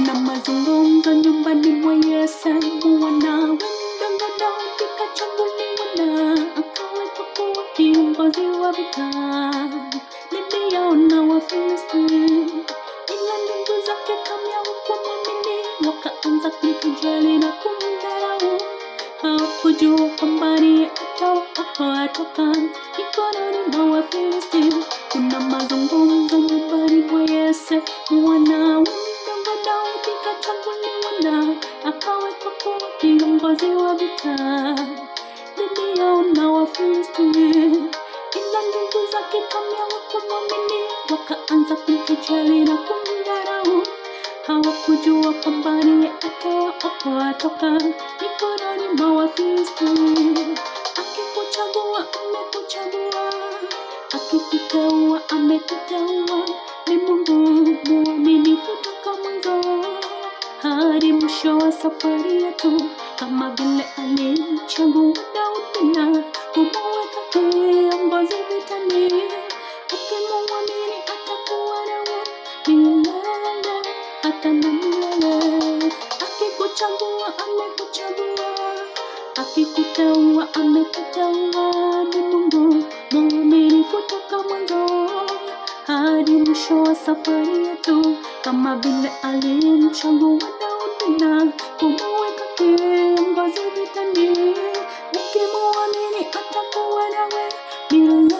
Kuna mazungumzo nyumbani mwa Yese, wanawe mdanganya kikachaguliwa na akawekwa kuwa kiongozi wa vita dhidi yao na Wafilisti. Ila ndugu zake kamya hawakumwamini, wakaanza kumkejeli na kumdharau. Hawakujua kwamba ndiye atawaokoa toka mikononi mwa Wafilisti. Kuna mazungumzo nyumbani mwa Yese, wanawe mdanganya kikachaguliwa na akawekwa kuwa kiongozi wa vita dhidi yao na Wafilisti. Ila ndugu zake kamya hawakumwamini, wakaanza kumkejeli na kumdharau. Hawakujua kwamba ndiye atawaokoa toka mikononi mwa Wafilisti. Akikuchagua amekuchagua, akikuteua amekuteua. Ni Mungu mwaminifu toka mwanzo hadi mwisho wa safari yetu, kama vile alimchagua Daudi na kumweka kiongozi vitani. Ukimwamini atakuwa nawe milele hata na milele. Akikuchagua amekuchagua, akikuteua amekuteua. Ni Mungu mwaminifu toka mwanzo hadi mwisho wa safari yetu, kama vile alimchagua Daudi na kumweka kiongozi vitani. Ukimwamini atakuwa nawe milele